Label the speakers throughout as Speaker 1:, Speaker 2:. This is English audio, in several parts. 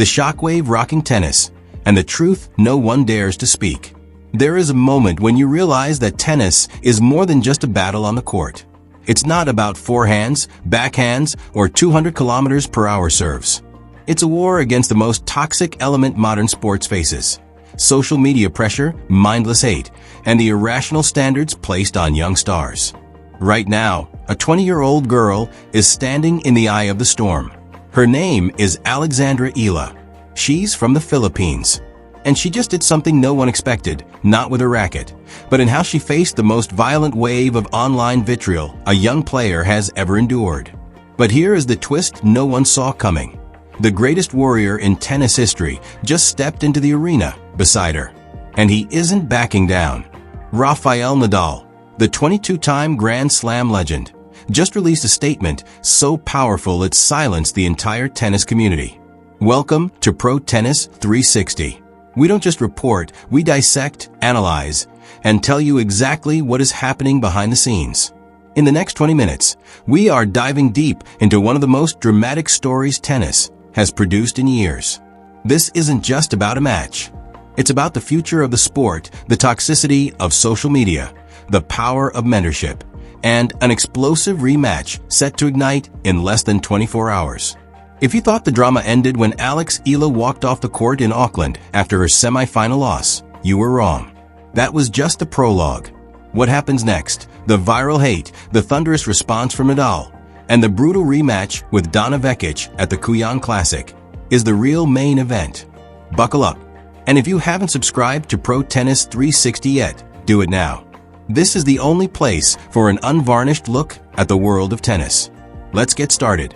Speaker 1: the shockwave rocking tennis, and the truth no one dares to speak. There is a moment when you realize that tennis is more than just a battle on the court. It's not about forehands, backhands, or 200 kilometers per hour serves. It's a war against the most toxic element modern sports faces: social media pressure, mindless hate, and the irrational standards placed on young stars. Right now, a 20-year-old girl is standing in the eye of the storm. Her name is Alexandra Eala. She's from the Philippines. And she just did something no one expected, not with a racket, but in how she faced the most violent wave of online vitriol a young player has ever endured. But here is the twist no one saw coming. The greatest warrior in tennis history just stepped into the arena beside her. And he isn't backing down. Rafael Nadal, the 22-time Grand Slam legend, just released a statement so powerful it silenced the entire tennis community. Welcome to Pro Tennis 360. We don't just report, we dissect, analyze, and tell you exactly what is happening behind the scenes. In the next 20 minutes, we are diving deep into one of the most dramatic stories tennis has produced in years. This isn't just about a match. It's about the future of the sport, the toxicity of social media, the power of mentorship, and an explosive rematch set to ignite in less than 24 hours. If you thought the drama ended when Alex Eala walked off the court in Auckland after her semi-final loss, you were wrong. That was just the prologue. What happens next? The viral hate, the thunderous response from Nadal, and the brutal rematch with Donna Vekic at the Kooyong Classic is the real main event. Buckle up. And if you haven't subscribed to Pro Tennis 360 yet, do it now. This is the only place for an unvarnished look at the world of tennis. Let's get started.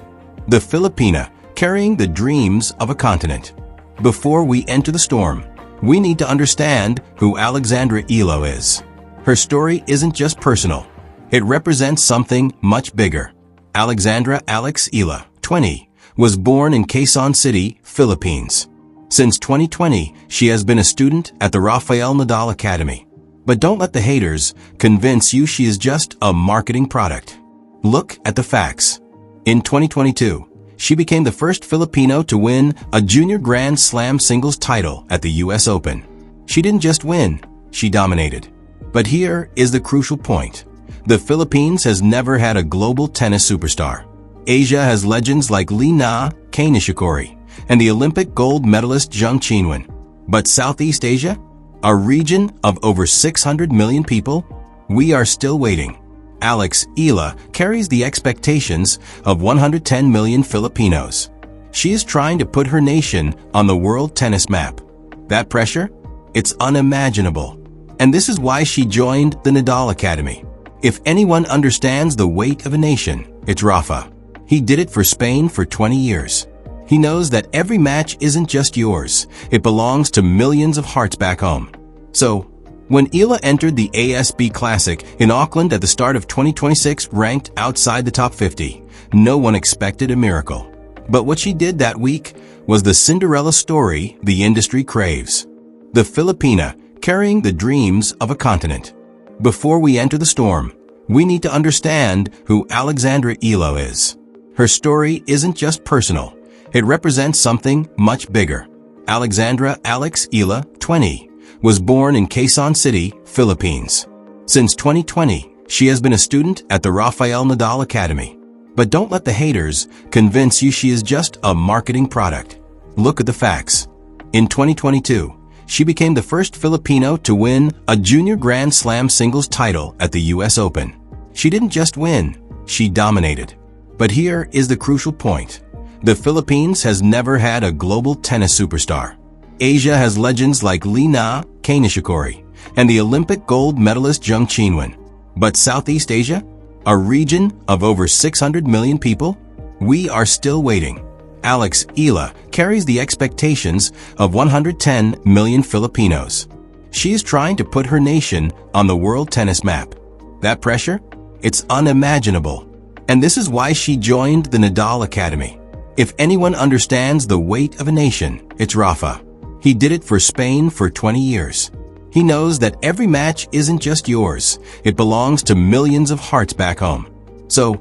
Speaker 1: The Filipina, carrying the dreams of a continent. Before we enter the storm, we need to understand who Alexandra Eala is. Her story isn't just personal. It represents something much bigger. Alexandra Eala, 20, was born in Quezon City, Philippines. Since 2020, she has been a student at the Rafael Nadal Academy. But don't let the haters convince you she is just a marketing product. Look at the facts. In 2022, she became the first Filipino to win a junior Grand Slam singles title at the US Open. She didn't just win, she dominated. But here is the crucial point. The Philippines has never had a global tennis superstar. Asia has legends like Kei Nishikori and the Olympic gold medalist Zheng Qinwen. But Southeast Asia? A region of over 600 million people? We are still waiting. Alex Eala carries the expectations of 110 million Filipinos. She is trying to put her nation on the world tennis map. That pressure? It's unimaginable. And this is why she joined the Nadal Academy. If anyone understands the weight of a nation, it's Rafa. He did it for Spain for 20 years. He knows that every match isn't just yours. It belongs to millions of hearts back home. So, when Eala entered the ASB Classic in Auckland at the start of 2026 ranked outside the top 50, no one expected a miracle. But what she did that week was the Cinderella story the industry craves. The Filipina, carrying the dreams of a continent. Before we enter the storm, we need to understand who Alexandra Eala is. Her story isn't just personal. It represents something much bigger. Alexandra Eala, 20, was born in Quezon City, Philippines. Since 2020, she has been a student at the Rafael Nadal Academy. But don't let the haters convince you she is just a marketing product. Look at the facts. In 2022, she became the first Filipino to win a junior Grand Slam singles title at the US Open. She didn't just win, she dominated. But here is the crucial point. The Philippines has never had a global tennis superstar. Asia has legends like Kei Nishikori and the Olympic gold medalist Zheng Qinwen. But Southeast Asia? A region of over 600 million people? We are still waiting. Alex Eala carries the expectations of 110 million Filipinos. She is trying to put her nation on the world tennis map. That pressure? It's unimaginable. And this is why she joined the Nadal Academy. If anyone understands the weight of a nation, it's Rafa. He did it for Spain for 20 years. He knows that every match isn't just yours. It belongs to millions of hearts back home. So,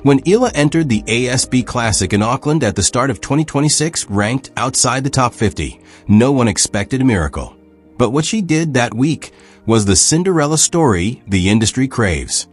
Speaker 1: When Eala entered the ASB Classic in Auckland at the start of 2026 ranked outside the top 50, no one expected a miracle. But what she did that week was the Cinderella story the industry craves,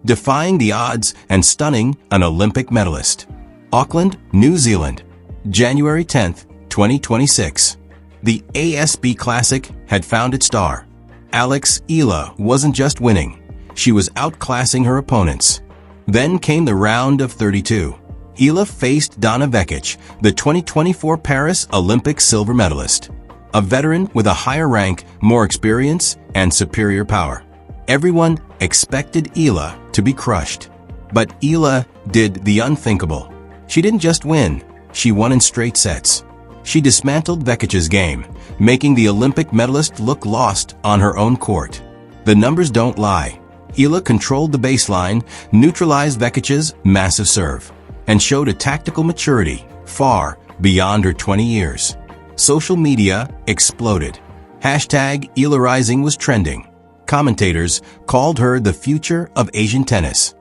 Speaker 1: defying the odds and stunning an Olympic medalist. Auckland, New Zealand, January 10, 2026. The ASB Classic had found its star. Alexandra Eala wasn't just winning, she was outclassing her opponents. Then came the round of 32. Eala faced Donna Vekic, the 2024 Paris Olympic silver medalist, a veteran with a higher rank, more experience, and superior power. Everyone expected Eala to be crushed. But Eala did the unthinkable. She didn't just win, she won in straight sets. She dismantled Vekic's game, making the Olympic medalist look lost on her own court. The numbers don't lie. Eala controlled the baseline, neutralized Vekic's massive serve, and showed a tactical maturity far beyond her 20 years. Social media exploded. Hashtag Eala Rising was trending. Commentators called her the future of Asian tennis.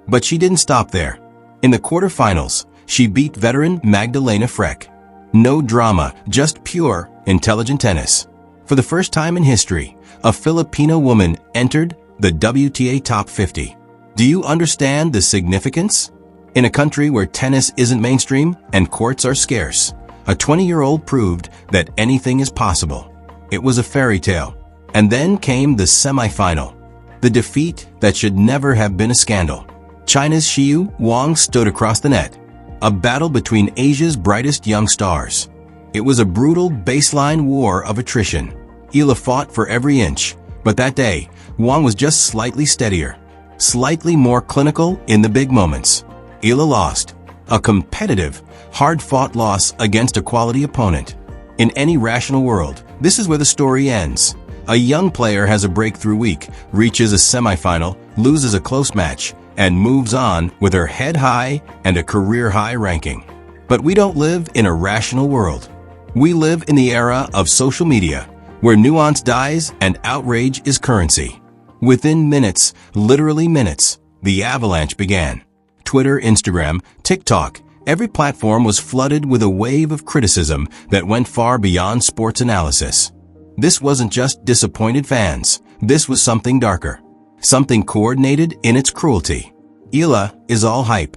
Speaker 1: But she didn't stop there. In the quarterfinals, she beat veteran Magdalena Frech. No drama, just pure, intelligent tennis. For the first time in history, a Filipino woman entered the WTA Top 50. Do you understand the significance? In a country where tennis isn't mainstream and courts are scarce, a 20-year-old proved that anything is possible. It was a fairy tale. And then came the semifinal, the defeat that should never have been a scandal. China's Xiu Wang stood across the net, a battle between Asia's brightest young stars. It was a brutal baseline war of attrition. Eala fought for every inch, but that day, Wang was just slightly steadier, slightly more clinical in the big moments. Eala lost, a competitive, hard-fought loss against a quality opponent. In any rational world, this is where the story ends. A young player has a breakthrough week, reaches a semifinal, loses a close match, and moves on with her head high and a career-high ranking. But we don't live in a rational world. We live in the era of social media, where nuance dies and outrage is currency. Within minutes, literally minutes, the avalanche began. Twitter, Instagram, TikTok, every platform was flooded with a wave of criticism that went far beyond sports analysis. This wasn't just disappointed fans. This was something darker. Something coordinated in its cruelty. Eala is all hype.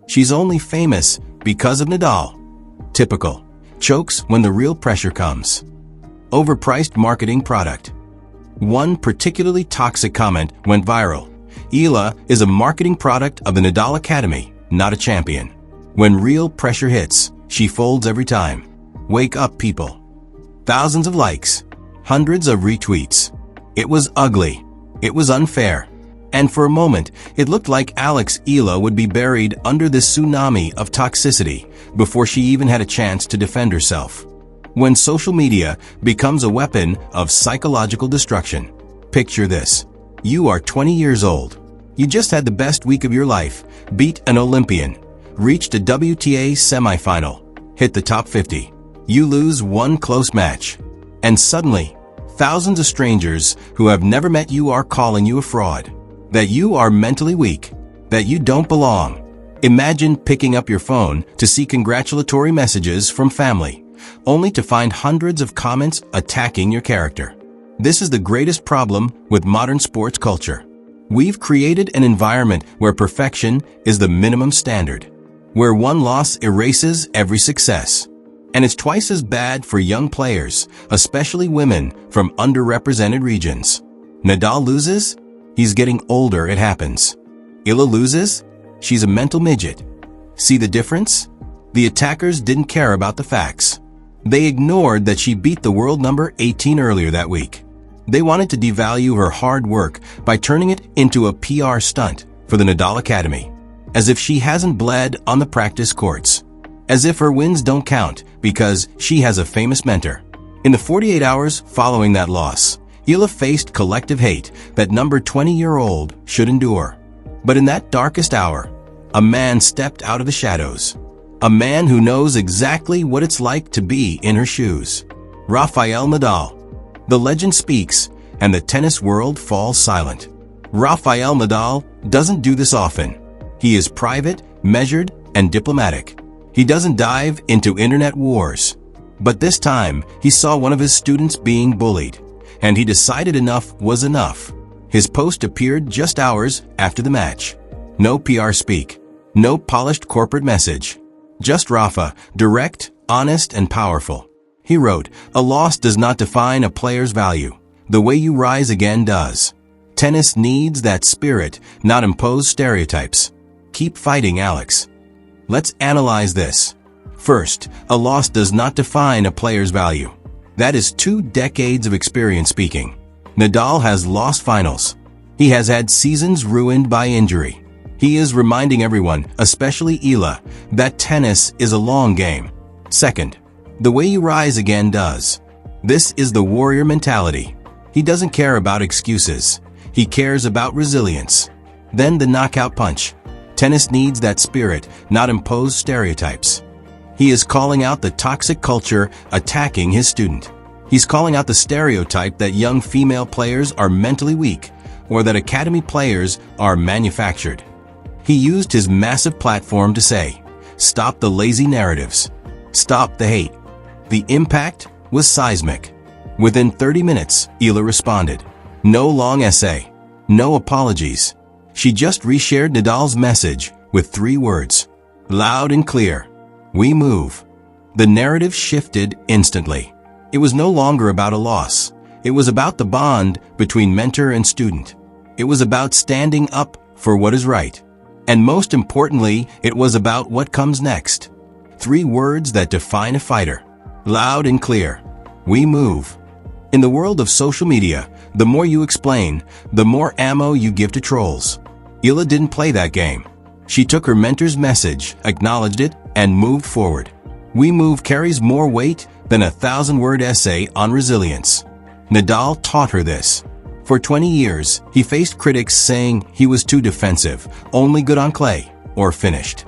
Speaker 1: She's only famous because of Nadal. Typical. Chokes when the real pressure comes. Overpriced marketing product. One particularly toxic comment went viral. Eala is a marketing product of the Nadal Academy, not a champion. When real pressure hits, she folds every time. Wake up, people. Thousands of likes. Hundreds of retweets. It was ugly. It was unfair. And for a moment, it looked like Alexandra Eala would be buried under this tsunami of toxicity before she even had a chance to defend herself. When social media becomes a weapon of psychological destruction, picture this. You are 20 years old. You just had the best week of your life, beat an Olympian, reached a WTA semifinal, hit the top 50. You lose one close match. And suddenly, thousands of strangers who have never met you are calling you a fraud, that you are mentally weak, that you don't belong. Imagine picking up your phone to see congratulatory messages from family, only to find hundreds of comments attacking your character. This is the greatest problem with modern sports culture. We've created an environment where perfection is the minimum standard, where one loss erases every success. And it's twice as bad for young players, especially women from underrepresented regions. Nadal loses? He's getting older, it happens. Eala loses? She's a mental midget. See the difference? The attackers didn't care about the facts. They ignored that she beat the world number 18 earlier that week. They wanted to devalue her hard work by turning it into a PR stunt for the Nadal Academy, as if she hasn't bled on the practice courts, as if her wins don't count because she has a famous mentor. In the 48 hours following that loss, Eala faced collective hate that number 20-year-old should endure. But in that darkest hour, a man stepped out of the shadows. A man who knows exactly what it's like to be in her shoes. Rafael Nadal. The legend speaks, and the tennis world falls silent. Rafael Nadal doesn't do this often. He is private, measured, and diplomatic. He doesn't dive into internet wars. But this time, he saw one of his students being bullied, and he decided enough was enough. His post appeared just hours after the match. No PR speak, no polished corporate message. Just Rafa, direct, honest, and powerful. He wrote, "A loss does not define a player's value. The way you rise again does. Tennis needs that spirit, not imposed stereotypes. Keep fighting, Alex." Let's analyze this. First, a loss does not define a player's value. That is 2 decades of experience speaking. Nadal has lost finals. He has had seasons ruined by injury. He is reminding everyone, especially Eala, that tennis is a long game. Second, the way you rise again does. This is the warrior mentality. He doesn't care about excuses. He cares about resilience. Then the knockout punch. Tennis needs that spirit, not imposed stereotypes. He is calling out the toxic culture attacking his student. He's calling out the stereotype that young female players are mentally weak or that academy players are manufactured. He used his massive platform to say, "Stop the lazy narratives. Stop the hate." The impact was seismic. Within 30 minutes, Eala responded. No long essay. No apologies. She just reshared Nadal's message with 3 words. Loud and clear. We move. The narrative shifted instantly. It was no longer about a loss. It was about the bond between mentor and student. It was about standing up for what is right. And most importantly, it was about what comes next. 3 words that define a fighter. Loud and clear. We move. In the world of social media, the more you explain, the more ammo you give to trolls. Eala didn't play that game. She took her mentor's message, acknowledged it, and moved forward. We move carries more weight than a 1,000-word essay on resilience. Nadal taught her this. For 20 years, he faced critics saying he was too defensive, only good on clay, or finished.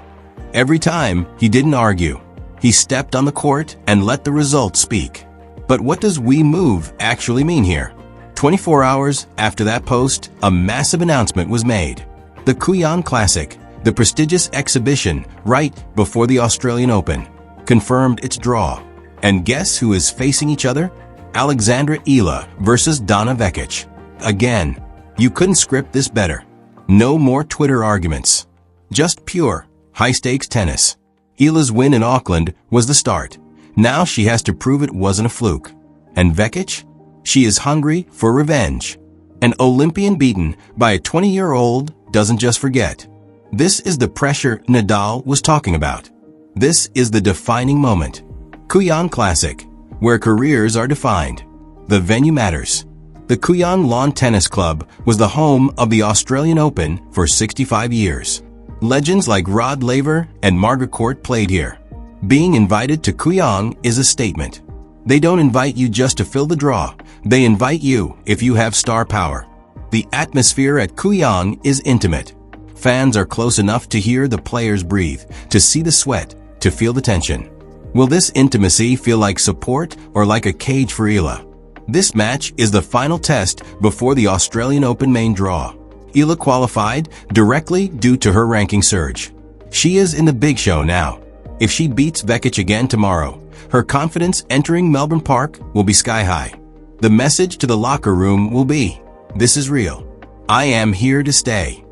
Speaker 1: Every time, he didn't argue. He stepped on the court and let the results speak. But what does we move actually mean here? 24 hours after that post, a massive announcement was made. The Kooyong Classic, the prestigious exhibition right before the Australian Open, confirmed its draw. And guess who is facing each other? Alexandra Eala versus Donna Vekic. Again, you couldn't script this better. No more Twitter arguments. Just pure, high-stakes tennis. Eala's win in Auckland was the start. Now she has to prove it wasn't a fluke. And Vekic? She is hungry for revenge. An Olympian beaten by a 20-year-old doesn't just forget. This is the pressure Nadal was talking about. This is the defining moment. Kooyong Classic, where careers are defined. The venue matters. The Kooyong Lawn Tennis Club was the home of the Australian Open for 65 years. Legends like Rod Laver and Margaret Court played here. Being invited to Kooyong is a statement. They don't invite you just to fill the draw. They invite you if you have star power. The atmosphere at Kooyong is intimate. Fans are close enough to hear the players breathe, to see the sweat, to feel the tension. Will this intimacy feel like support or like a cage for Eala? This match is the final test before the Australian Open main draw. Eala qualified directly due to her ranking surge. She is in the big show now. If she beats Vekic again tomorrow, her confidence entering Melbourne Park will be sky high. The message to the locker room will be, "This is real. I am here to stay."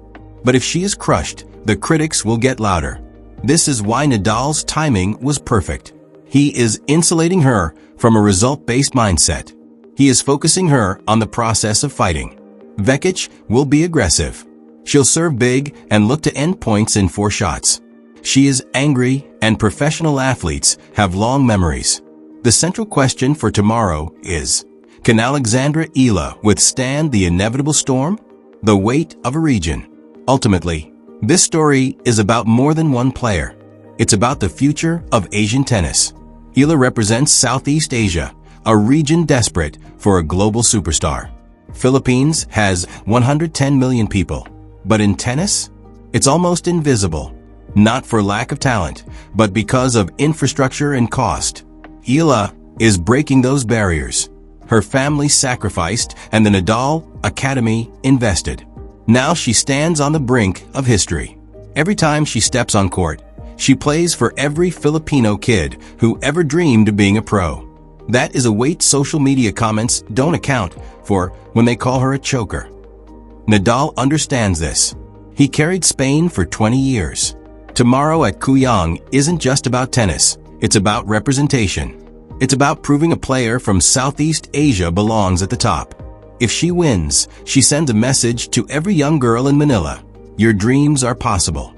Speaker 1: But if she is crushed, the critics will get louder. This is why Nadal's timing was perfect. He is insulating her from a result-based mindset. He is focusing her on the process of fighting. Vekic will be aggressive. She'll serve big and look to end points in 4 shots. She is angry, and professional athletes have long memories. The central question for tomorrow is, can Alexandra Eala withstand the inevitable storm? The weight of a region. Ultimately, this story is about more than one player. It's about the future of Asian tennis. Eala represents Southeast Asia, a region desperate for a global superstar. Philippines has 110 million people, but in tennis, it's almost invisible. Not for lack of talent, but because of infrastructure and cost. Eala is breaking those barriers. Her family sacrificed and the Nadal Academy invested. Now she stands on the brink of history. Every time she steps on court, she plays for every Filipino kid who ever dreamed of being a pro. That is a weight social media comments don't account for when they call her a choker. Nadal understands this. He carried Spain for 20 years. Tomorrow at Kooyong isn't just about tennis. It's about representation. It's about proving a player from Southeast Asia belongs at the top. If she wins, she sends a message to every young girl in Manila. Your dreams are possible.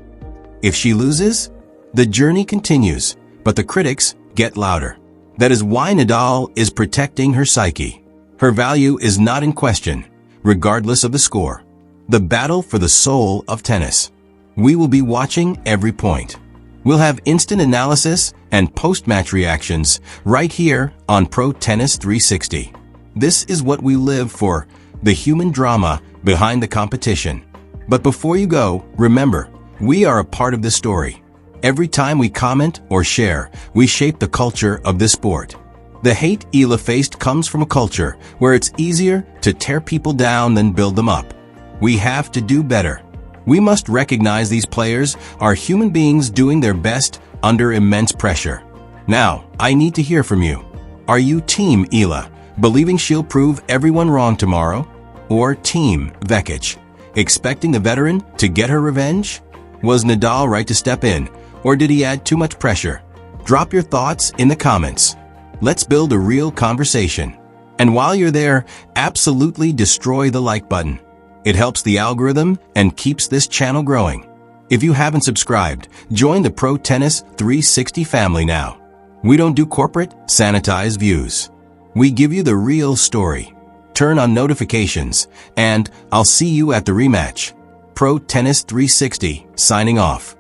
Speaker 1: If she loses, the journey continues, but the critics get louder. That is why Nadal is protecting her psyche. Her value is not in question, regardless of the score. The battle for the soul of tennis. We will be watching every point. We'll have instant analysis and post-match reactions right here on Pro Tennis 360. This is what we live for, the human drama behind the competition. But before you go, remember, we are a part of this story. Every time we comment or share, we shape the culture of this sport. The hate Eala faced comes from a culture where it's easier to tear people down than build them up. We have to do better. We must recognize these players are human beings doing their best under immense pressure. Now, I need to hear from you. Are you Team Eala, believing she'll prove everyone wrong tomorrow? Or Team Vekic, expecting the veteran to get her revenge? Was Nadal right to step in, or did he add too much pressure? Drop your thoughts in the comments. Let's build a real conversation. And while you're there, absolutely destroy the like button. It helps the algorithm and keeps this channel growing. If you haven't subscribed, join the Pro Tennis 360 family now. We don't do corporate, sanitized views. We give you the real story. Turn on notifications, and I'll see you at the rematch. Pro Tennis 360, signing off.